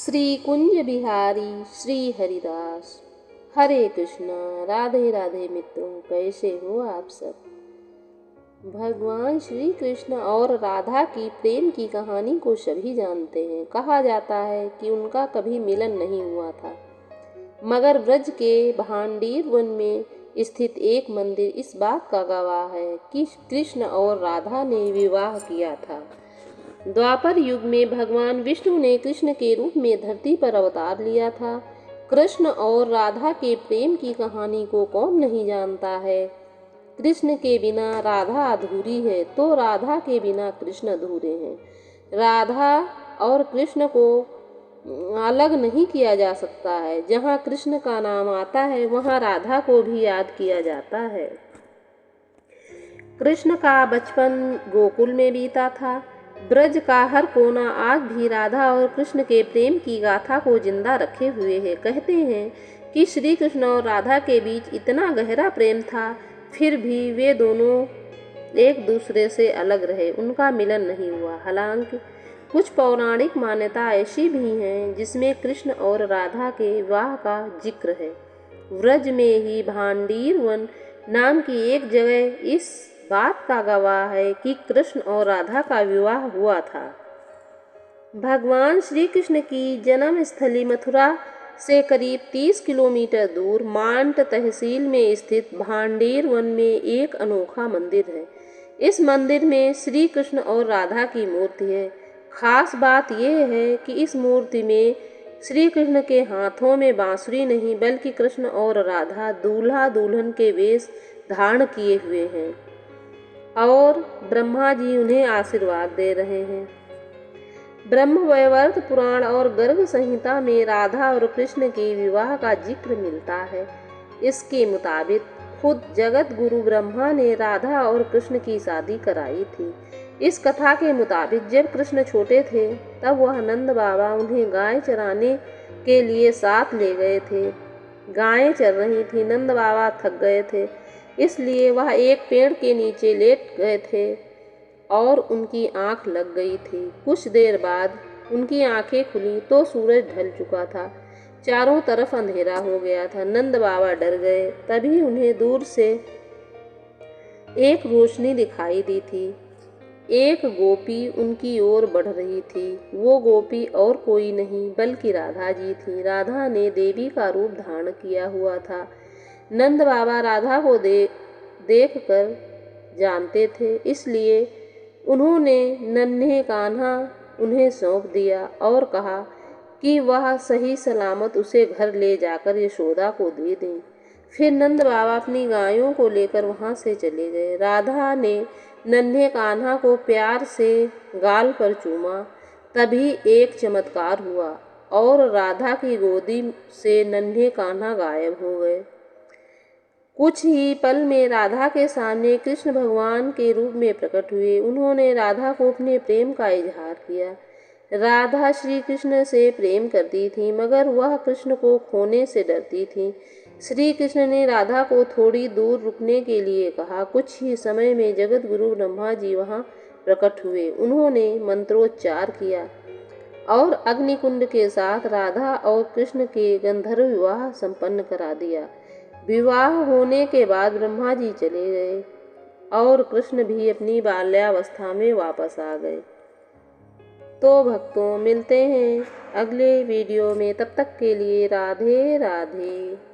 श्री कुंज बिहारी श्री हरिदास। हरे कृष्णा। राधे राधे मित्रों, कैसे हो आप सब। भगवान श्री कृष्ण और राधा की प्रेम की कहानी को सभी जानते हैं। कहा जाता है कि उनका कभी मिलन नहीं हुआ था, मगर ब्रज के भांडीर वन में स्थित एक मंदिर इस बात का गवाह है कि कृष्ण और राधा ने विवाह किया था। द्वापर युग में भगवान विष्णु ने कृष्ण के रूप में धरती पर अवतार लिया था। कृष्ण और राधा के प्रेम की कहानी को कौन नहीं जानता है। कृष्ण के बिना राधा अधूरी है, तो राधा के बिना कृष्ण अधूरे हैं। राधा और कृष्ण को अलग नहीं किया जा सकता है। जहाँ कृष्ण का नाम आता है, वहाँ राधा को भी याद किया जाता है। कृष्ण का बचपन गोकुल में बीता था। ब्रज का हर कोना आज भी राधा और कृष्ण के प्रेम की गाथा को जिंदा रखे हुए है। कहते हैं कि श्री कृष्ण और राधा के बीच इतना गहरा प्रेम था, फिर भी वे दोनों एक दूसरे से अलग रहे, उनका मिलन नहीं हुआ। हालांकि कुछ पौराणिक मान्यता ऐसी भी हैं जिसमें कृष्ण और राधा के विवाह का जिक्र है। व्रज में ही भांडीर वन नाम की एक जगह इस बात का गवाह है कि कृष्ण और राधा का विवाह हुआ था। भगवान श्री कृष्ण की जन्म स्थली मथुरा से करीब 30 किलोमीटर दूर मांट तहसील में स्थित भांडीर वन में एक अनोखा मंदिर है। इस मंदिर में श्री कृष्ण और राधा की मूर्ति है। खास बात यह है कि इस मूर्ति में श्री कृष्ण के हाथों में बांसुरी नहीं, बल्कि कृष्ण और राधा दूल्हा दुल्हन के वेश धारण किए हुए हैं और ब्रह्मा जी उन्हें आशीर्वाद दे रहे हैं। ब्रह्मवैवर्त पुराण और गर्ग संहिता में राधा और कृष्ण के विवाह का जिक्र मिलता है। इसके मुताबिक खुद जगत गुरु ब्रह्मा ने राधा और कृष्ण की शादी कराई थी। इस कथा के मुताबिक जब कृष्ण छोटे थे, तब वह नंद बाबा उन्हें गाय चराने के लिए साथ ले गए थे। गायें चर रही थी, नंद बाबा थक गए थे, इसलिए वह एक पेड़ के नीचे लेट गए थे और उनकी आंख लग गई थी। कुछ देर बाद उनकी आंखें खुली तो सूरज ढल चुका था, चारों तरफ अंधेरा हो गया था। नंद बाबा डर गए। तभी उन्हें दूर से एक रोशनी दिखाई दी थी। एक गोपी उनकी ओर बढ़ रही थी। वो गोपी और कोई नहीं बल्कि राधा जी थी। राधा ने देवी का रूप धारण किया हुआ था। नंद बाबा राधा को देख कर जानते थे, इसलिए उन्होंने नन्हे कान्हा उन्हें सौंप दिया और कहा कि वह सही सलामत उसे घर ले जाकर यशोदा को दे दें। फिर नंद बाबा अपनी गायों को लेकर वहां से चले गए। राधा ने नन्हे कान्हा को प्यार से गाल पर चूमा। तभी एक चमत्कार हुआ और राधा की गोदी से नन्हे कान्हा गायब हो गए। कुछ ही पल में राधा के सामने कृष्ण भगवान के रूप में प्रकट हुए। उन्होंने राधा को अपने प्रेम का इजहार किया। राधा श्री कृष्ण से प्रेम करती थी, मगर वह कृष्ण को खोने से डरती थी। श्री कृष्ण ने राधा को थोड़ी दूर रुकने के लिए कहा। कुछ ही समय में जगत गुरु ब्रह्मा जी वहां प्रकट हुए। उन्होंने मंत्रोच्चार किया और अग्निकुंड के साथ राधा और कृष्ण के गंधर्व विवाह संपन्न करा दिया। विवाह होने के बाद ब्रह्मा जी चले गए और कृष्ण भी अपनी बाल्यावस्था में वापस आ गए। तो भक्तों, मिलते हैं अगले वीडियो में। तब तक के लिए राधे राधे।